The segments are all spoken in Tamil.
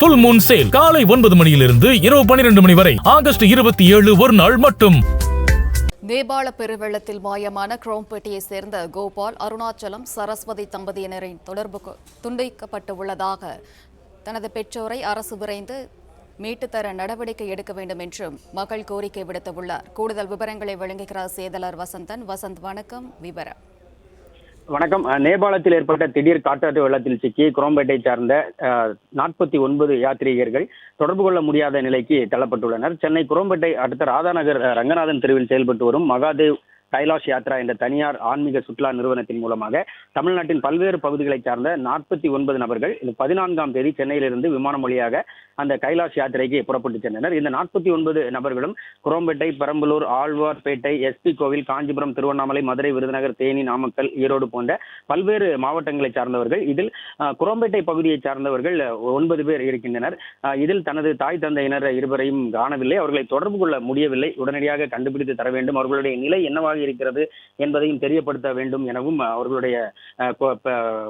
ஃபுல் மூன் சேல் காலை 9 மணியிலிருந்து இரவு 12 மணி வரை ஆகஸ்ட் 27 ஒரு நாள் மட்டும். நேபாள பெருவெள்ளத்தில் மாயமான குரோம்பேட்டையை சேர்ந்த கோபால், அருணாச்சலம், சரஸ்வதி தம்பதியினரின் தொடர்பு துண்டிக்கப்பட்டுள்ளதாக தனது பெற்றோரை அரசு விரைந்து மீட்டுத்தர நடவடிக்கை எடுக்க வேண்டும் என்றும் மகள் கோரிக்கை விடுத்துள்ளார். கூடுதல் விவரங்களை வழங்குகிறார் செய்தியாளர் வசந்தன். வசந்த், வணக்கம். விவரம். வணக்கம். நேபாளத்தில் ஏற்பட்ட திடீர் காட்டாற்று வெள்ளத்தில் சிக்கி குரோம்பேட்டை சார்ந்த 49 யாத்ரீகர்கள் தொடர்பு கொள்ள முடியாத நிலைக்கு தள்ளப்பட்டுள்ளனர். சென்னை குரோம்பேட்டை அடுத்த ராதாநகர் ரங்கநாதன் தெருவில் செயல்பட்டு வரும் மகாதேவ் கைலாஷ் யாத்ரா என்ற தனியார் ஆன்மீக சுற்றுலா நிறுவனத்தின் மூலமாக தமிழ்நாட்டின் பல்வேறு பகுதிகளைச் சார்ந்த 49 நபர்கள் 14ஆம் தேதி சென்னையிலிருந்து விமானம் வழியாக அந்த கைலாஷ் யாத்திரைக்கு புறப்பட்டு சென்றனர். இந்த 49 நபர்களும் குரோம்பேட்டை, பெரம்பலூர், ஆழ்வார்பேட்டை, எஸ்பி கோவில், காஞ்சிபுரம், திருவண்ணாமலை, மதுரை, விருதுநகர், தேனி, நாமக்கல், ஈரோடு போன்ற பல்வேறு மாவட்டங்களை சார்ந்தவர்கள். இதில் குரோம்பேட்டை பகுதியை சார்ந்தவர்கள் 9 பேர் இருக்கின்றனர். இதில் தனது தாய் தந்தையினர் இருவரையும் காணவில்லை. அவர்களை தொடர்பு கொள்ள முடியவில்லை. உடனடியாக கண்டுபிடித்து தர வேண்டும், அவர்களுடைய நிலை என்னவாக இருக்கிறது என்பதையும் தெரியப்படுத்த வேண்டும் எனவும் அவர்களுடைய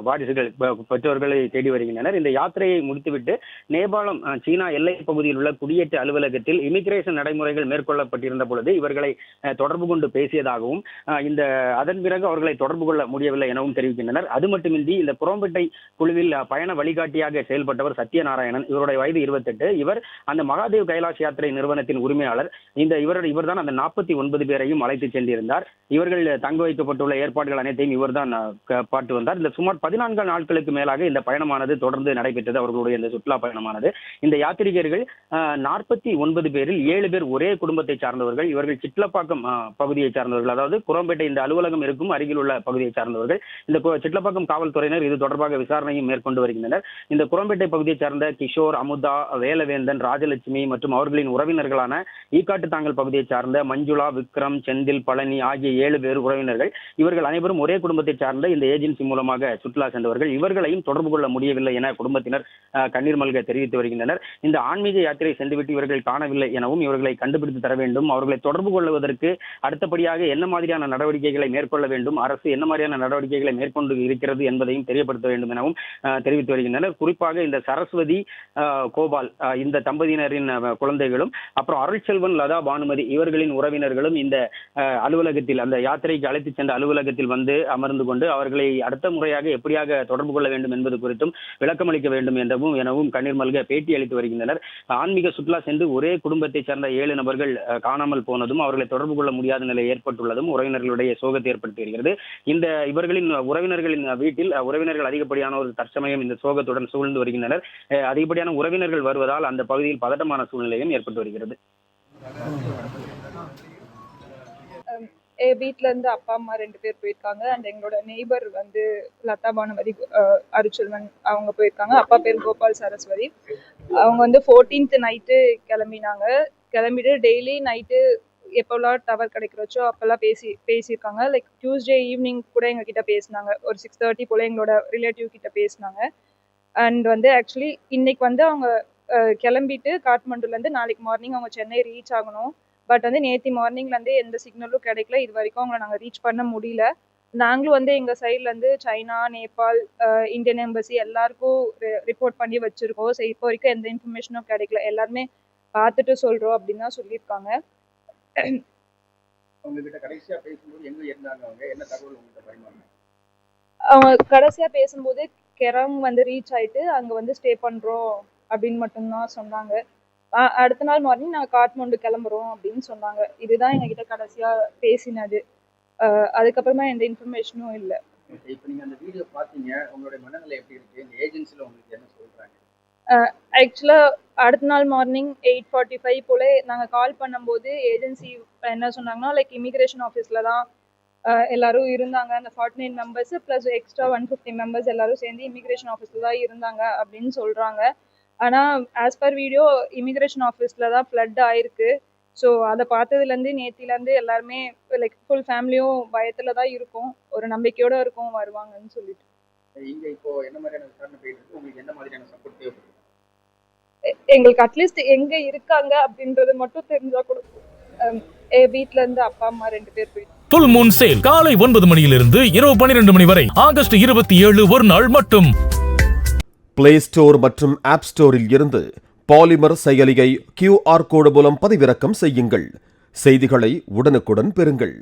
வாரிசுகள் பெற்றோர்களை தேடி வருகின்றனர். இந்த யாத்திரையை முடித்துவிட்டு நேபாளம் சீனா எல்லை பகுதியில் உள்ள குடியேற்ற அலுவலகத்தில் இமிகிரேஷன் நடைமுறைகள் மேற்கொள்ளப்பட்டிருந்த பொழுது இவர்களை தொடர்பு கொண்டு பேசியதாகவும் அதன் பிறகு அவர்களை தொடர்பு கொள்ள முடியவில்லை எனவும் தெரிவிக்கின்றனர். அது மட்டுமின்றி இந்த குரோம்பேட்டை குழுவில் பயண வழிகாட்டியாக செயல்பட்டவர் சத்யநாராயணன். இவருடைய வயது 28. இவர் அந்த மகாதேவ் கைலாஷ் யாத்திரை நிறுவனத்தின் உரிமையாளர். இவர்தான் அந்த 49 பேரையும் அழைத்து சென்றிருந்தார். இவர்கள் தங்க வைக்கப்பட்டுள்ள ஏற்பாடுகள் அனைத்தையும் இவர்தான் பார்த்து வந்தார். இந்த சுமார் 14 நாட்களுக்கு மேலாக இந்த பயணமானது தொடர்ந்து நடைபெற்றது. அவர்களுடைய இந்த சுற்றுலா பயணமானது. இந்த யாத்திரிகர்கள் 49 பேரில் 7 பேர் ஒரே குடும்பத்தை சார்ந்தவர்கள். இவர்கள் சிட்லப்பாக்கம் பகுதியை சார்ந்தவர்கள், அதாவது குரோம்பேட்டை இந்த அலுவலகம் இருக்கும் அருகில் உள்ள பகுதியை சார்ந்தவர்கள். இந்த சிட்லப்பாக்கம் காவல்துறையினர் இது தொடர்பாக விசாரணையும் மேற்கொண்டு வருகின்றனர். இந்த குரோம்பேட்டை பகுதியை சார்ந்த கிஷோர், அமுதா, வேலவேந்தன், ராஜலட்சுமி மற்றும் அவர்களின் உறவினர்களான ஈக்காட்டு தாங்கல் பகுதியை சார்ந்த மஞ்சுளா, விக்ரம், செந்தில், பழனி ஆகிய 7 பேர் உறவினர்கள். இவர்கள் அனைவரும் ஒரே குடும்பத்தை சார்ந்த இந்த ஏஜென்சி மூலமாக சுற்றுலா சென்றவர்கள். இவர்களையும் தொடர்பு கொள்ள முடியவில்லை என குடும்பத்தினர் கண்ணீர் மல்க தெரிவித்து வருகின்றனர். இந்த ஆன்மீக யாத்திரை சென்றுவிட்டு இவர்கள் காணவில்லை எனவும் இவர்களை கண்டுபிடித்து தர வேண்டும், அவர்களை தொடர்பு கொள்வதற்கு அடுத்தபடியாக என்ன மாதிரியான நடவடிக்கைகளை மேற்கொள்ள வேண்டும், அரசு என்ன மாதிரியான நடவடிக்கைகளை மேற்கொண்டு இருக்கிறது என்பதையும் தெரியப்படுத்த வேண்டும் எனவும் தெரிவித்து வருகின்றனர். குறிப்பாக இந்த சரஸ்வதி, கோபால் இந்த தம்பதியினரின் குழந்தைகளும் அப்புறம் அருள்செல்வன், லதா, பானுமதி இவர்களின் உறவினர்களும் இந்த அலுவலகத்தில் அந்த யாத்திரைக்கு அழைத்து சென்ற அலுவலகத்தில் வந்து அமர்ந்து கொண்டு அவர்களை அடுத்த முறையாக எப்படியாக தொடர்பு கொள்ள வேண்டும் என்பது குறித்தும் விளக்கமளிக்க வேண்டும் எனவும் கண்ணீர் மல்க பேட்டி அளித்து வருகின்றனர். ஆன்மீக சுற்றுலா சென்று ஒரே குடும்பத்தை சேர்ந்த 7 நபர்கள் காணாமல் போனதும் அவர்களை தொடர்பு கொள்ள முடியாத நிலை ஏற்பட்டுள்ளதும் உறவினர்களுடைய சோகத்தை ஏற்படுத்தி வருகிறது. இந்த இவர்களின் உறவினர்களின் வீட்டில் உறவினர்கள் அதிகப்படியான ஒரு தற்சமயம் இந்த சோகத்துடன் சூழ்ந்து வருகின்றனர். அதிகப்படியான உறவினர்கள் வருவதால் அந்த பகுதியில் பதட்டமான சூழ்நிலையும் ஏற்பட்டு வருகிறது. வீட்டில இருந்து அப்பா அம்மா 2 பேர் போயிருக்காங்க. அண்ட் எங்களோட நெய்பர் வந்து லதா, பானுமதி, அருள்செல்வன் அவங்க போயிருக்காங்க. அப்பா பேர் கோபால், சரஸ்வதி. அவங்க வந்து 14th நைட்டு கிளம்பிட்டு டெய்லி நைட்டு எப்போல்லாம் டவர் கிடைக்கிறச்சோ அப்பெல்லாம் பேசியிருக்காங்க. லைக் டியூஸ்டே ஈவினிங் கூட எங்ககிட்ட பேசினாங்க. ஒரு 6:30 போல எங்களோட ரிலேட்டிவ் கிட்ட பேசினாங்க. அண்ட் வந்து ஆக்சுவலி இன்னைக்கு வந்து அவங்க கிளம்பிட்டு காட்மண்டுலேருந்து நாளைக்கு மார்னிங் அவங்க சென்னை ரீச் ஆகணும். பட் வந்து நேற்று மார்னிங்லேருந்து எந்த சிக்னலும் கிடைக்கல. இது வரைக்கும் அவங்களை நாங்கள் ரீச் பண்ண முடியல. நாங்களும் வந்து எங்கள் சைட்லேருந்து சைனா, நேபாள், இந்தியன் எம்பசி எல்லாருக்கும் ரிப்போர்ட் பண்ணி வச்சுருக்கோம். ஸோ இப்போ வரைக்கும் எந்த இன்ஃபர்மேஷனும் கிடைக்கல. எல்லாருமே பார்த்துட்டு சொல்கிறோம் அப்படின்னு தான் சொல்லியிருக்காங்க. அவங்க கடைசியாக பேசும்போது கெரம் வந்து ரீச் ஆகிட்டு அங்கே வந்து ஸ்டே பண்ணுறோம் அப்படின்னு மட்டும்தான் சொன்னாங்க. அடுத்த நாள் மார்னிங் நாங்கள் காட்மண்டு கிளம்புறோம் அப்படின்னு சொன்னாங்க. இதுதான் எங்ககிட்ட கடைசியா பேசினது. அதுக்கப்புறமா எந்த இன்ஃபர்மேஷனும் இல்லை. ஆக்சுவலா அடுத்த நாள் மார்னிங் 8:45 போல நாங்கள் கால் பண்ணும்போது ஏஜென்சி என்ன சொன்னாங்கன்னா, லைக் இமிகிரேஷன் ஆஃபீஸில் தான் எல்லாரும் இருந்தாங்க. அந்த 49 மெம்பர்ஸ் ப்ளஸ் எக்ஸ்ட்ரா 150 மெம்பர்ஸ் எல்லாரும் சேர்ந்து இமிகிரேஷன் ஆஃபீஸில் தான் இருந்தாங்க அப்படின்னு சொல்கிறாங்க. ஆனால் ஆஸ் பர் வீடியோ இமிகிரேஷன் ஆஃபீஸில் தான் ஃப்ளட் ஆயிருக்கு. ஸோ அதை பார்த்ததுலேருந்து நேத்திலேருந்து எல்லாருமே லைக் ஃபுல் ஃபேமிலியும் பயத்தில் தான் இருக்கும், ஒரு நம்பிக்கையோடு இருக்கும் வருவாங்கன்னு சொல்லிட்டு. எங்களுக்கு அட்லீஸ்ட் எங்கே இருக்காங்க அப்படின்றது மட்டும் தெரிஞ்சா கூட. வீட்டில இருந்து அப்பா அம்மா 2 பேர் போயிட்டு. ஃபுல் மூன் சேல் காலை 9 மணியிலிருந்து இரவு 12 மணி வரை ஆகஸ்ட் 27 ஒரு நாள் மட்டும். பிளே ஸ்டோர் மற்றும் ஆப் ஸ்டோரில் இருந்து பாலிமர் செயலியை QR கோடு மூலம் பதிவிறக்கம் செய்யுங்கள். செய்திகளை உடனுக்குடன் பெறுங்கள்.